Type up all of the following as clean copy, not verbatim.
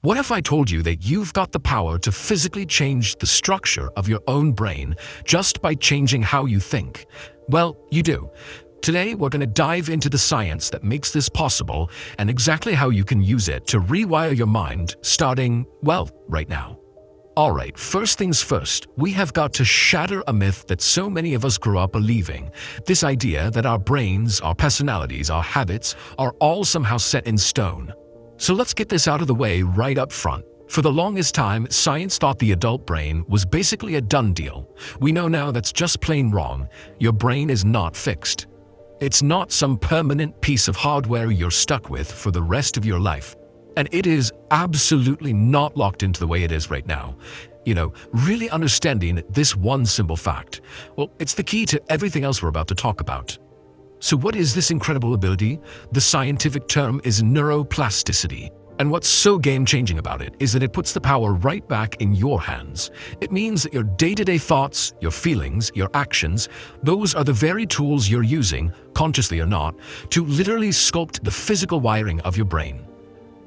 What if I told you that you've got the power to physically change the structure of your own brain just by changing how you think? Well, you do. Today, we're going to dive into the science that makes this possible and exactly how you can use it to rewire your mind starting, well, right now. Alright, first things first, we have got to shatter a myth that so many of us grew up believing. This idea that our brains, our personalities, our habits are all somehow set in stone. So let's get this out of the way right up front. For the longest time, science thought the adult brain was basically a done deal. We know now that's just plain wrong. Your brain is not fixed. It's not some permanent piece of hardware you're stuck with for the rest of your life. And it is absolutely not locked into the way it is right now. Really understanding this one simple fact, well, it's the key to everything else we're about to talk about. So what is this incredible ability? The scientific term is neuroplasticity. And what's so game-changing about it is that it puts the power right back in your hands. It means that your day-to-day thoughts, your feelings, your actions, those are the very tools you're using, consciously or not, to literally sculpt the physical wiring of your brain.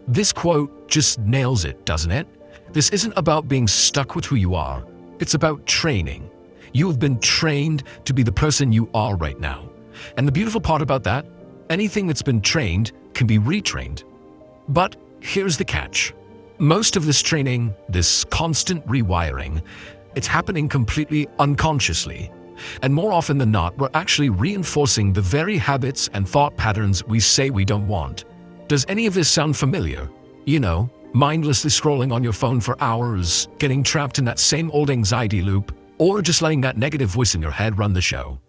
This quote just nails it, doesn't it? This isn't about being stuck with who you are. It's about training. You have been trained to be the person you are right now. And the beautiful part about that, anything that's been trained can be retrained. But here's the catch. Most of this training, this constant rewiring, it's happening completely unconsciously. And more often than not, we're actually reinforcing the very habits and thought patterns we say we don't want. Does any of this sound familiar? Mindlessly scrolling on your phone for hours, getting trapped in that same old anxiety loop, or just letting that negative voice in your head run the show.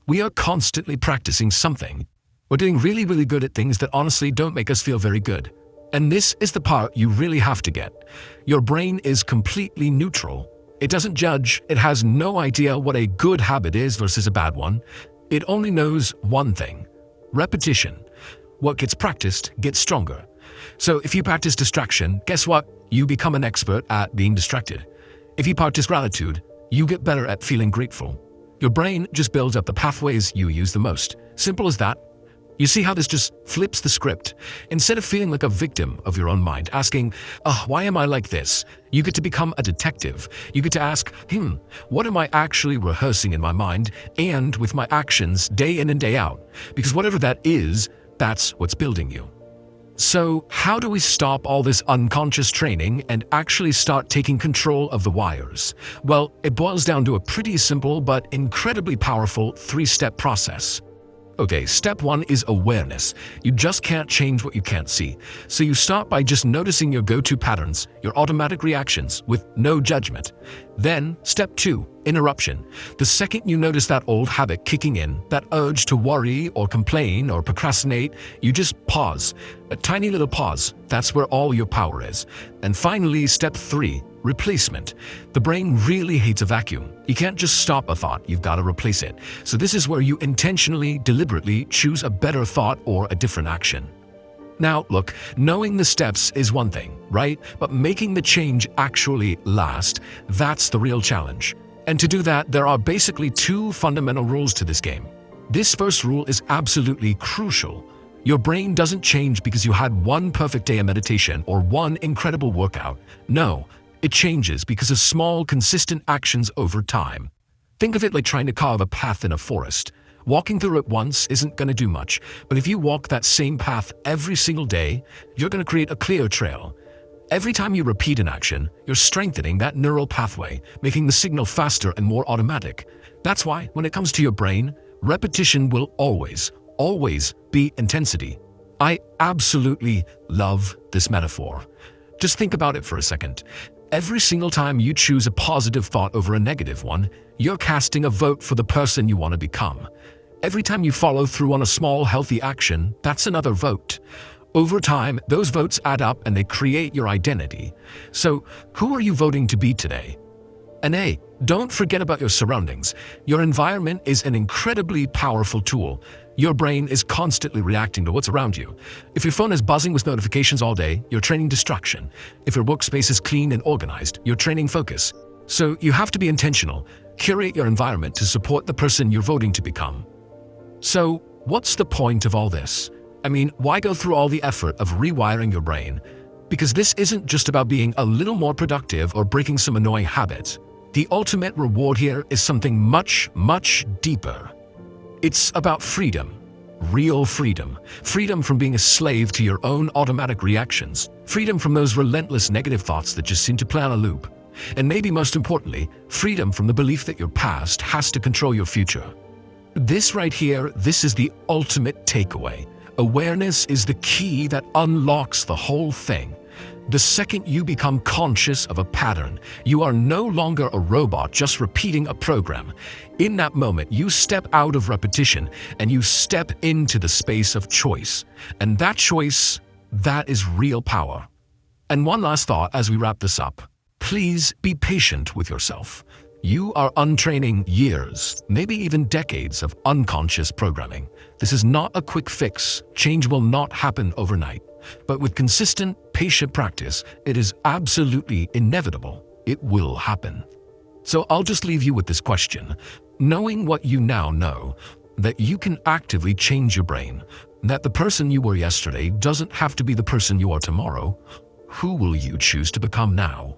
We are constantly practicing something. We're doing really, really good at things that honestly don't make us feel very good. And this is the part you really have to get. Your brain is completely neutral. It doesn't judge. It has no idea what a good habit is versus a bad one. It only knows one thing: repetition. What gets practiced gets stronger. So if you practice distraction, guess what? You become an expert at being distracted. If you practice gratitude, you get better at feeling grateful. Your brain just builds up the pathways you use the most. Simple as that. You see how this just flips the script? Instead of feeling like a victim of your own mind, asking, why am I like this? You get to become a detective. You get to ask, what am I actually rehearsing in my mind and with my actions day in and day out? Because whatever that is, that's what's building you. So how do we stop all this unconscious training and actually start taking control of the wires? Well, it boils down to a pretty simple but incredibly powerful three-step process. Okay, step one is awareness. You just can't change what you can't see. So you start by just noticing your go-to patterns, your automatic reactions with no judgment. Then, step two, interruption. The second you notice that old habit kicking in, that urge to worry or complain or procrastinate, you just pause. A tiny little pause. That's where all your power is. And finally, step three, replacement. The brain really hates a vacuum. You can't just stop a thought, you've got to replace it. So this is where you intentionally, deliberately choose a better thought or a different action. Now, look, knowing the steps is one thing, right? But making the change actually last, that's the real challenge. And to do that, there are basically two fundamental rules to this game. This first rule is absolutely crucial. Your brain doesn't change because you had one perfect day of meditation or one incredible workout. No, it changes because of small, consistent actions over time. Think of it like trying to carve a path in a forest. Walking through it once isn't going to do much, but if you walk that same path every single day, you're going to create a clear trail. Every time you repeat an action, you're strengthening that neural pathway, making the signal faster and more automatic. That's why, when it comes to your brain, repetition will always be intensity. I absolutely love this metaphor. Just think about it for a second. Every single time you choose a positive thought over a negative one, you're casting a vote for the person you want to become. Every time you follow through on a small, healthy action, that's another vote. Over time, those votes add up and they create your identity. So, who are you voting to be today? And hey, don't forget about your surroundings. Your environment is an incredibly powerful tool. Your brain is constantly reacting to what's around you. If your phone is buzzing with notifications all day, you're training distraction. If your workspace is clean and organized, you're training focus. So you have to be intentional. Curate your environment to support the person you're voting to become. So, what's the point of all this? I mean, why go through all the effort of rewiring your brain? Because this isn't just about being a little more productive or breaking some annoying habits. The ultimate reward here is something much, much deeper. It's about freedom. Real freedom. Freedom from being a slave to your own automatic reactions. Freedom from those relentless negative thoughts that just seem to play on a loop. And maybe most importantly, freedom from the belief that your past has to control your future. This right here, this is the ultimate takeaway. Awareness is the key that unlocks the whole thing. The second you become conscious of a pattern, you are no longer a robot just repeating a program. In that moment, you step out of repetition and you step into the space of choice. And that choice, that is real power. And one last thought as we wrap this up. Please be patient with yourself. You are untraining years, maybe even decades of unconscious programming. This is not a quick fix. Change will not happen overnight. But with consistent, patient practice, it is absolutely inevitable. It will happen. So I'll just leave you with this question. Knowing what you now know, that you can actively change your brain, that the person you were yesterday doesn't have to be the person you are tomorrow, who will you choose to become now?